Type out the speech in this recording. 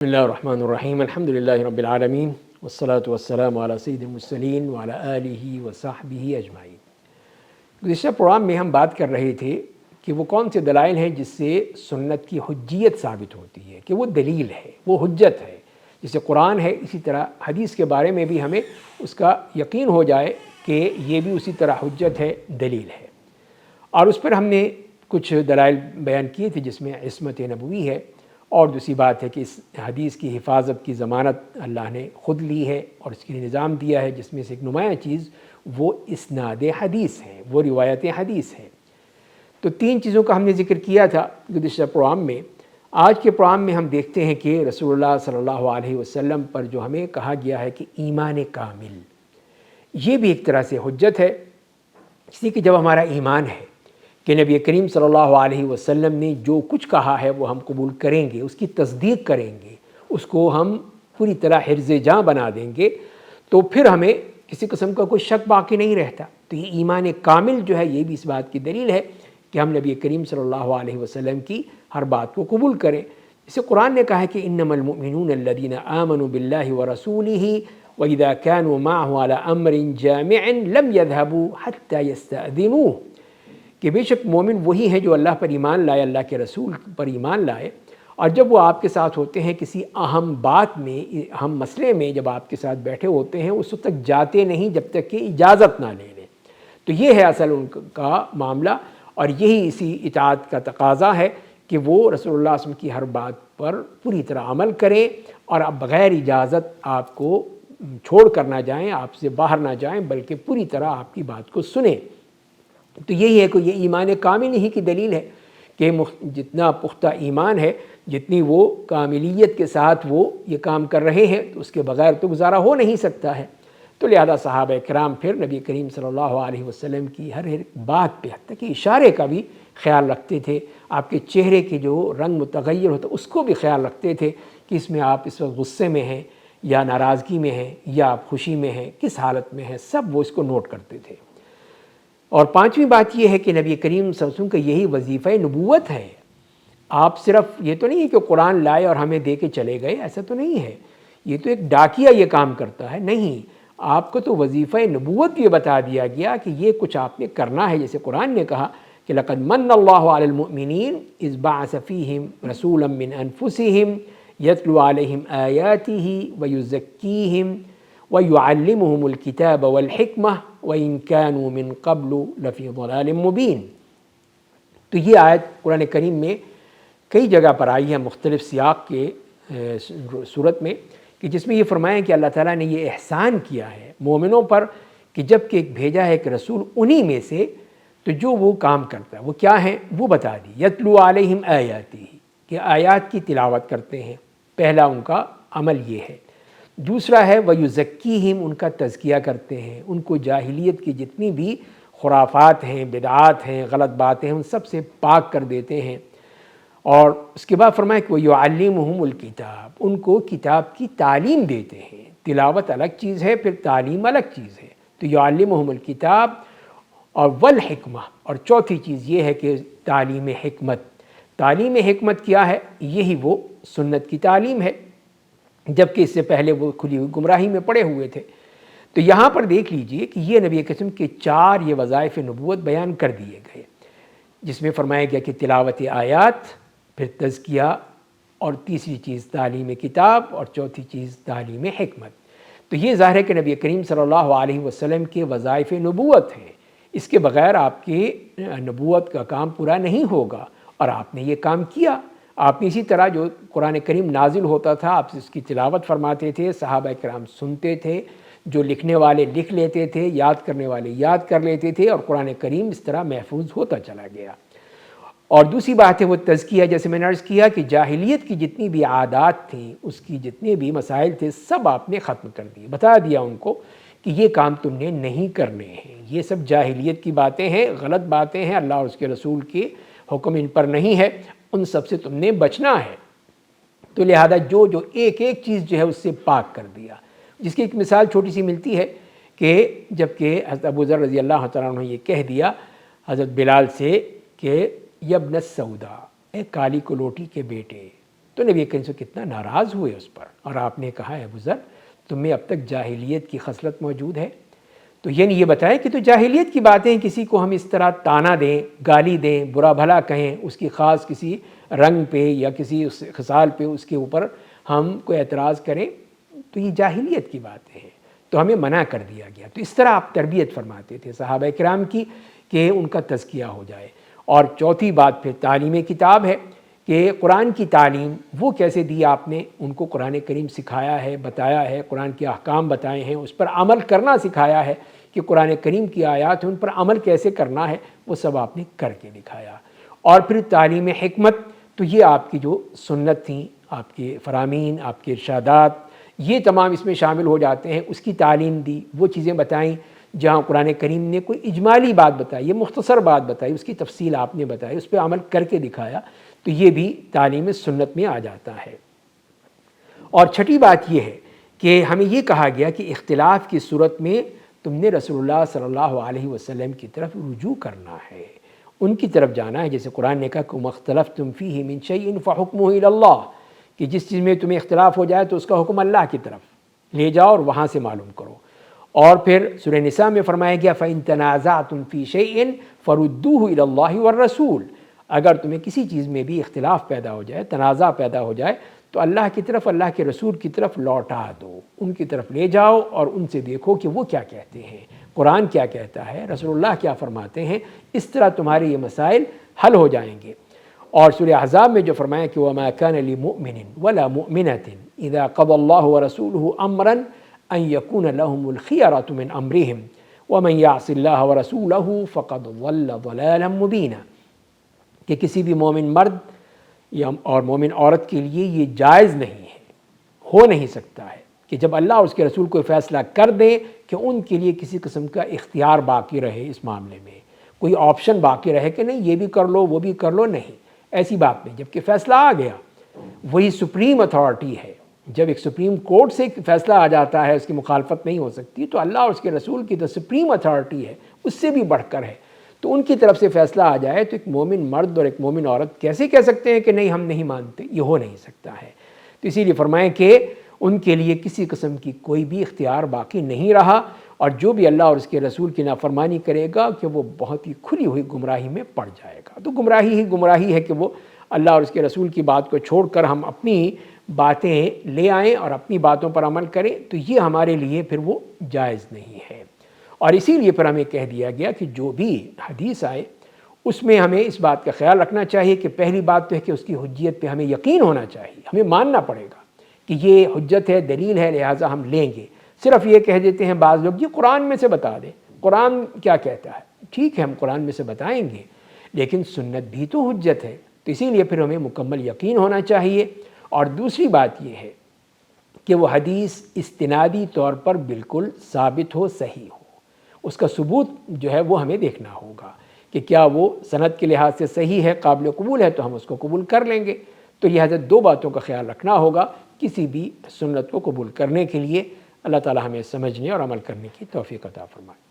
بسم اللہ الرحمن الرحیم الحمدللہ رب العالمین والصلاة والسلام علی سید المرسلین وعلی آلہ وصحبہ اجمعین۔ گزشتہ پروگرام میں ہم بات کر رہے تھے کہ وہ کون سے دلائل ہیں جس سے سنت کی حجیت ثابت ہوتی ہے، کہ وہ دلیل ہے، وہ حجت ہے۔ جیسے قرآن ہے، اسی طرح حدیث کے بارے میں بھی ہمیں اس کا یقین ہو جائے کہ یہ بھی اسی طرح حجت ہے، دلیل ہے۔ اور اس پر ہم نے کچھ دلائل بیان کیے تھے جس میں عصمت نبوی ہے، اور دوسری بات ہے کہ اس حدیث کی حفاظت کی ضمانت اللہ نے خود لی ہے اور اس کے لیے نظام دیا ہے، جس میں سے ایک نمایاں چیز وہ اسناد حدیث ہے، وہ روایت حدیث ہے۔ تو تین چیزوں کا ہم نے ذکر کیا تھا گزشتہ پروگرام میں۔ آج کے پروگرام میں ہم دیکھتے ہیں کہ رسول اللہ صلی اللہ علیہ وسلم پر جو ہمیں کہا گیا ہے کہ ایمان کامل، یہ بھی ایک طرح سے حجت ہے، اس لیے کہ جب ہمارا ایمان ہے کہ نبی کریم صلی اللہ علیہ وسلم نے جو کچھ کہا ہے وہ ہم قبول کریں گے، اس کی تصدیق کریں گے، اس کو ہم پوری طرح حرز جاں بنا دیں گے، تو پھر ہمیں کسی قسم کا کوئی شک باقی نہیں رہتا۔ تو یہ ایمان کامل جو ہے، یہ بھی اس بات کی دلیل ہے کہ ہم نبی کریم صلی اللہ علیہ وسلم کی ہر بات کو قبول کریں۔ اسے قرآن نے کہا ہے کہ انما المؤمنون الذین آمنوا باللہ ورسولہ وإذا كانوا معه على أمر جامع لم يذهبوا حتى يستأذنوه، کہ بے شک مومن وہی ہیں جو اللہ پر ایمان لائے، اللہ کے رسول پر ایمان لائے، اور جب وہ آپ کے ساتھ ہوتے ہیں کسی اہم بات میں، اہم مسئلے میں، جب آپ کے ساتھ بیٹھے ہوتے ہیں اس وقت تک جاتے نہیں جب تک کہ اجازت نہ لے لیں۔ تو یہ ہے اصل ان کا معاملہ، اور یہی اسی اطاعت کا تقاضا ہے کہ وہ رسول اللہ صلی اللہ علیہ وسلم کی ہر بات پر پوری طرح عمل کریں، اور اب بغیر اجازت آپ کو چھوڑ کر نہ جائیں، آپ سے باہر نہ جائیں، بلکہ پوری طرح آپ کی بات کو سنیں۔ تو یہی ہے کہ یہ ایمان کامل ہی کی دلیل ہے کہ جتنا پختہ ایمان ہے، جتنی وہ کاملیت کے ساتھ وہ یہ کام کر رہے ہیں، تو اس کے بغیر تو گزارا ہو نہیں سکتا ہے۔ تو لہذا صحابہ کرام پھر نبی کریم صلی اللہ علیہ وسلم کی ہر ایک بات پہ، حتیٰ کہ اشارے کا بھی خیال رکھتے تھے، آپ کے چہرے کے جو رنگ متغیر ہوتا اس کو بھی خیال رکھتے تھے کہ اس میں آپ اس وقت غصے میں ہیں یا ناراضگی میں ہیں یا آپ خوشی میں ہیں، کس حالت میں ہیں، سب وہ اس کو نوٹ کرتے تھے۔ اور پانچویں بات یہ ہے کہ نبی کریم صلی اللہ علیہ وسلم کا یہی وظیفہ نبوت ہے۔ آپ صرف یہ تو نہیں ہے کہ قرآن لائے اور ہمیں دے کے چلے گئے، ایسا تو نہیں ہے، یہ تو ایک ڈاکیہ یہ کام کرتا ہے، نہیں، آپ کو تو وظیفہ نبوت یہ بتا دیا گیا کہ یہ کچھ آپ نے کرنا ہے۔ جیسے قرآن نے کہا کہ لقد من اللہ علی المؤمنین اذ بعث فیہم رسولا من انفسہم یتلو علیہم آیاتہ ویزکیہم وَيُعَلِّمُهُمُ الْكِتَابَ وَالْحِكْمَةَ وَإِن كَانُوا مِن قَبْلُ لَفِي ضَلَالٍ مُبِينٍ۔ تو یہ آیت قرآن کریم میں کئی جگہ پر آئی ہے مختلف سیاق کے صورت میں، کہ جس میں یہ فرمایا کہ اللہ تعالیٰ نے یہ احسان کیا ہے مومنوں پر کہ جب کہ بھیجا ہے ایک رسول انہی میں سے، تو جو وہ کام کرتا ہے وہ کیا ہے وہ بتا دی۔ یتلو علیہم آیاتہ، کہ آیات کی تلاوت کرتے ہیں، پہلا ان کا عمل یہ ہے۔ دوسرا ہے وَيُزَكِّيهِمْ، ان کا تزکیہ کرتے ہیں، ان کو جاہلیت کی جتنی بھی خرافات ہیں، بدعات ہیں، غلط باتیں ہیں، ان سب سے پاک کر دیتے ہیں۔ اور اس کے بعد فرمایا کہ وَيُعَلِّمُهُمُ الْكِتَابَ، ان کو کتاب کی تعلیم دیتے ہیں۔ تلاوت الگ چیز ہے، پھر تعلیم الگ چیز ہے۔ تو يُعَلِّمُهُمُ الْكِتَابَ اور وَالْحِكْمَةَ، اور چوتھی چیز یہ ہے کہ تعلیم حکمت۔ تعلیم حکمت کیا ہے؟ یہی وہ سنت کی تعلیم ہے، جبکہ اس سے پہلے وہ کھلی ہوئی گمراہی میں پڑے ہوئے تھے۔ تو یہاں پر دیکھ لیجئے کہ یہ نبی قسم کے چار یہ وظائف نبوت بیان کر دیے گئے، جس میں فرمایا گیا کہ تلاوت آیات، پھر تزکیہ، اور تیسری چیز تعلیم کتاب، اور چوتھی چیز تعلیم حکمت۔ تو یہ ظاہر ہے کہ نبی کریم صلی اللہ علیہ وسلم کے وظائف نبوت ہیں، اس کے بغیر آپ کی نبوت کا کام پورا نہیں ہوگا، اور آپ نے یہ کام کیا۔ آپ نے اسی طرح جو قرآن کریم نازل ہوتا تھا، آپ اس کی تلاوت فرماتے تھے، صحابہ کرام سنتے تھے، جو لکھنے والے لکھ لیتے تھے، یاد کرنے والے یاد کر لیتے تھے، اور قرآن کریم اس طرح محفوظ ہوتا چلا گیا۔ اور دوسری بات ہے وہ تزکیہ، جیسے میں نے عرض کیا کہ جاہلیت کی جتنی بھی عادات تھیں، اس کی جتنے بھی مسائل تھے، سب آپ نے ختم کر دیے، بتا دیا ان کو کہ یہ کام تم نے نہیں کرنے ہیں، یہ سب جاہلیت کی باتیں ہیں، غلط باتیں ہیں، اللہ اور اس کے رسول کے حکم ان پر نہیں ہے، ان سب سے تم نے بچنا ہے۔ تو لہذا جو ایک ایک چیز جو ہے اس سے پاک کر دیا، جس کی ایک مثال چھوٹی سی ملتی ہے کہ جب کہ حضرت ابو ذر رضی اللہ تعالیٰ عنہ یہ کہہ دیا حضرت بلال سے کہ یبن السودا، اے کالی کلوٹی کے بیٹے، تو نبی کریم صلی اللہ علیہ وسلم کتنا ناراض ہوئے اس پر، اور آپ نے کہا ہے ابو ذر تم میں اب تک جاہلیت کی خصلت موجود ہے؟ تو یعنی یہ بتائے کہ تو جاہلیت کی باتیں کسی کو ہم اس طرح تانا دیں، گالی دیں، برا بھلا کہیں، اس کی خاص کسی رنگ پہ یا کسی اس خصال پہ اس کے اوپر ہم کوئی اعتراض کریں، تو یہ جاہلیت کی باتیں ہیں، تو ہمیں منع کر دیا گیا۔ تو اس طرح آپ تربیت فرماتے تھے صحابہ کرام کی کہ ان کا تزکیہ ہو جائے۔ اور چوتھی بات پھر تعلیم کتاب ہے کہ قرآن کی تعلیم وہ کیسے دی آپ نے، ان کو قرآن کریم سکھایا ہے، بتایا ہے، قرآن کے احکام بتائے ہیں، اس پر عمل کرنا سکھایا ہے کہ قرآن کریم کی آیات ہیں ان پر عمل کیسے کرنا ہے، وہ سب آپ نے کر کے دکھایا۔ اور پھر تعلیم حکمت، تو یہ آپ کی جو سنت تھیں، آپ کے فرامین، آپ کے ارشادات، یہ تمام اس میں شامل ہو جاتے ہیں۔ اس کی تعلیم دی، وہ چیزیں بتائیں جہاں قرآن کریم نے کوئی اجمالی بات بتائی، یہ مختصر بات بتائی، اس کی تفصیل آپ نے بتائی، اس پہ عمل کر کے دکھایا، تو یہ بھی تعلیم سنت میں آ جاتا ہے۔ اور چھٹی بات یہ ہے کہ ہمیں یہ کہا گیا کہ اختلاف کی صورت میں تم نے رسول اللہ صلی اللہ علیہ وسلم کی طرف رجوع کرنا ہے، ان کی طرف جانا ہے، جیسے قرآن نے کہا کہ مختلفتم فیہ من شیء فحکمہ الی اللہ، کہ جس چیز میں تمہیں اختلاف ہو جائے تو اس کا حکم اللہ کی طرف لے جاؤ اور وہاں سے معلوم کرو۔ اور پھر سورہ نساء میں فرمایا گیا فَإِن تَنَازَعْتُمْ فِي شَيْءٍ فَرُدُّوهُ إِلَى اللَّهِ وَالرَّسُولِ، اگر تمہیں کسی چیز میں بھی اختلاف پیدا ہو جائے، تنازع پیدا ہو جائے، تو اللہ کی طرف، اللہ کے رسول کی طرف لوٹا دو، ان کی طرف لے جاؤ اور ان سے دیکھو کہ وہ کیا کہتے ہیں، قرآن کیا کہتا ہے، رسول اللہ کیا فرماتے ہیں، اس طرح تمہارے یہ مسائل حل ہو جائیں گے۔ اور سورہ احزاب میں جو فرمایا کہ وَمَا كَانَ لِمُؤْمِنٍ وَلَا مُؤْمِنَةٍ إِذَا قَضَى اللَّهُ وَرَسُولُهُ أَمْرًا أَن يَكُونَ لَهُمُ الْخِيَرَةُ مِنْ أَمْرِهِمْ وَمَن يَعْصِ اللَّهَ وَرَسُولَهُ فَقَدْ ضَلَّ ضَلَالًا مُبِينًا، کہ کسی بھی مومن مرد یا اور مومن عورت کے لیے یہ جائز نہیں ہے، ہو نہیں سکتا ہے کہ جب اللہ اور اس کے رسول کوئی فیصلہ کر دیں کہ ان کے لیے کسی قسم کا اختیار باقی رہے اس معاملے میں، کوئی آپشن باقی رہے کہ نہیں یہ بھی کر لو وہ بھی کر لو، نہیں، ایسی بات نہیں۔ جب کہ فیصلہ آ گیا، وہی سپریم اتھارٹی ہے، جب ایک سپریم کورٹ سے فیصلہ آ جاتا ہے، اس کی مخالفت نہیں ہو سکتی، تو اللہ اور اس کے رسول کی جو سپریم اتھارٹی ہے اس سے بھی بڑھ کر ہے، تو ان کی طرف سے فیصلہ آ جائے تو ایک مومن مرد اور ایک مومن عورت کیسے کہہ سکتے ہیں کہ نہیں ہم نہیں مانتے، یہ ہو نہیں سکتا ہے۔ تو اسی لیے فرمائیں کہ ان کے لیے کسی قسم کی کوئی بھی اختیار باقی نہیں رہا، اور جو بھی اللہ اور اس کے رسول کی نافرمانی کرے گا کہ وہ بہت ہی کھلی ہوئی گمراہی میں پڑ جائے گا۔ تو گمراہی ہی گمراہی ہے کہ وہ اللہ اور اس کے رسول کی بات کو چھوڑ کر ہم اپنی باتیں لے آئیں اور اپنی باتوں پر عمل کریں، تو یہ ہمارے لیے پھر وہ جائز نہیں ہے۔ اور اسی لیے پھر ہمیں کہہ دیا گیا کہ جو بھی حدیث آئے اس میں ہمیں اس بات کا خیال رکھنا چاہیے کہ پہلی بات تو ہے کہ اس کی حجیت پہ ہمیں یقین ہونا چاہیے، ہمیں ماننا پڑے گا کہ یہ حجت ہے، دلیل ہے، لہٰذا ہم لیں گے۔ صرف یہ کہہ دیتے ہیں بعض لوگ یہ قرآن میں سے بتا دیں، قرآن کیا کہتا ہے، ٹھیک ہے ہم قرآن میں سے بتائیں گے، لیکن سنت بھی تو حجت ہے، تو اسی لیے پھر ہمیں مکمل یقین ہونا چاہیے۔ اور دوسری بات یہ ہے کہ وہ حدیث استنادی طور پر بالکل ثابت ہو، صحیح ہو، اس کا ثبوت جو ہے وہ ہمیں دیکھنا ہوگا کہ کیا وہ سند کے لحاظ سے صحیح ہے، قابل قبول ہے، تو ہم اس کو قبول کر لیں گے۔ تو لہٰذا دو باتوں کا خیال رکھنا ہوگا کسی بھی سنت کو قبول کرنے کے لیے۔ اللہ تعالی ہمیں سمجھنے اور عمل کرنے کی توفیق عطا فرمائے۔